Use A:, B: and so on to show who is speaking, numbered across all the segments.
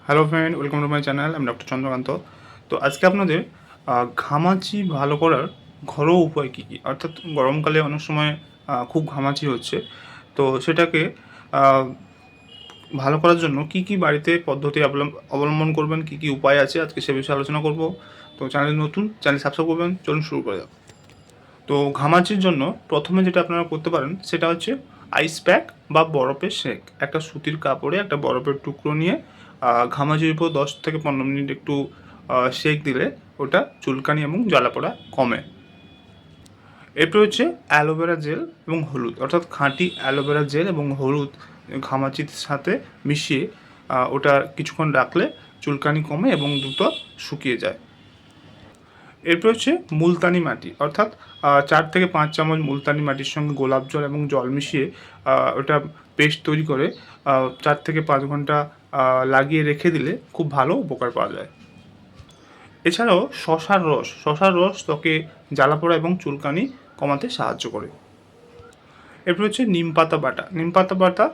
A: Hello friend, welcome to my channel. আমি doctor Chandrakant. তো আজকে আপনাদের ঘামাচি ভালো করার ঘরোয়া উপায় কী কী, অর্থাৎ গরমকালে অনেক সময় খুব ঘামাচি হচ্ছে, তো সেটাকে আহ, ভালো করার জন্য কী কী বাড়িতে পদ্ধতি অবলম্বন করবেন, কী কী উপায় আছে, আজকে সে বিষয়ে আলোচনা করব। তো চ্যানেল নতুন, চ্যানেল সাবস্ক্রাইব করবেন। চলুন শুরু করা যাক। তো ঘামাচির জন্য প্রথমে যেটা আপনারা করতে পারেন সেটা হচ্ছে আইস প্যাক বা বরফের সেঁক। একটা সুতির কাপড়ে একটা বরফের টুকরো নিয়ে ঘামাচির উপর 10 থেকে 15 মিনিট একটু সেঁক দিলে ওটা চুলকানি এবং জ্বালাপোড়া কমে। এরপর হচ্ছে অ্যালোভেরা জেল এবং হলুদ, অর্থাৎ খাঁটি অ্যালোভেরা জেল এবং হলুদ ঘামাচির সাথে মিশিয়ে ওটা কিছুক্ষণ রাখলে চুলকানি কমে এবং দ্রুত শুকিয়ে যায়। এরপর হচ্ছে মুলতানি মাটি, অর্থাৎ 4 থেকে 5 চামচ মুলতানি মাটির সঙ্গে গোলাপ জল এবং জল মিশিয়ে ওটা পেস্ট তৈরি করে 4 থেকে 5 ঘন্টা লাগিয়ে রেখে দিলে খুব ভালো উপকার পাওয়া যায়। এছাড়াও শশার রস ত্বকে জ্বালাপোড়া এবং চুলকানি কমাতে সাহায্য করে। এরপর হচ্ছে নিম পাতা বাটা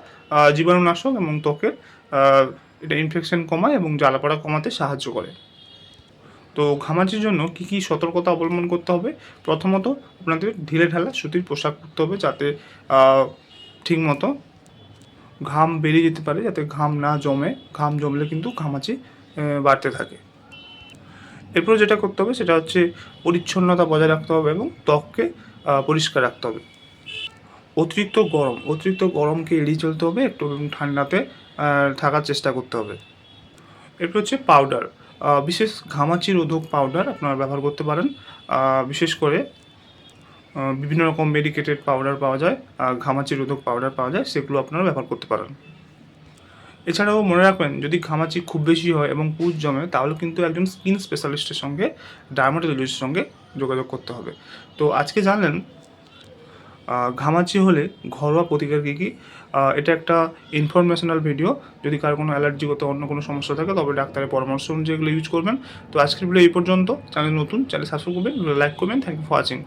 A: জীবাণুনাশক এবং ত্বকের এটা ইনফেকশন কমায় এবং জ্বালাপোড়া কমাতে সাহায্য করে। তো ঘামাচির জন্য কী কী সতর্কতা অবলম্বন করতে হবে? প্রথমত আপনাদের ঢিলেঢালা সুতির পোশাক পরতে হবে, যাতে ঠিকমতো ঘাম বেরিয়ে যেতে পারে, যাতে ঘাম না জমে। ঘাম জমলে কিন্তু ঘামাচি বাড়তে থাকে। এরপর যেটা করতে হবে সেটা হচ্ছে পরিচ্ছন্নতা বজায় রাখতে হবে এবং ত্বককে পরিষ্কার রাখতে হবে। অতিরিক্ত গরমকে এড়িয়ে চলতে হবে একটু, এবং ঠান্ডাতে থাকার চেষ্টা করতে হবে। এরপর হচ্ছে পাউডার, বিশেষ ঘামাচি রোধক পাউডার আপনারা ব্যবহার করতে পারেন। বিশেষ করে বিভিন্ন রকম মেডিকেটেড পাউডার পাওয়া যায়, ঘামাচি রোধক পাউডার পাওয়া যায়, সেগুলো আপনারা ব্যবহার করতে পারেন। এছাড়াও মনে রাখবেন, যদি ঘামাচি খুব বেশি হয় এবং পুঁজ জমে, তাহলে কিন্তু একজন স্কিন স্পেশালিস্টের সঙ্গে, ডার্মাটোলজিস্টের সঙ্গে যোগাযোগ করতে হবে। তো আজকে জানলেন ঘামাচি হলে ঘরোয়া প্রতিকার কী কী। এটা একটা ইনফরমেশনাল ভিডিও। যদি কারো কোনো অ্যালার্জিগত অন্য কোনো সমস্যা থাকে তবে ডাক্তারের পরামর্শ অনুযায়ী এগুলো ইউজ করবেন। তো আজকের ভিডিও এই পর্যন্ত। চ্যানেল নতুন, চ্যানেল সাবস্ক্রাইব করবেন, লাইক করবেন। Thank you for watching.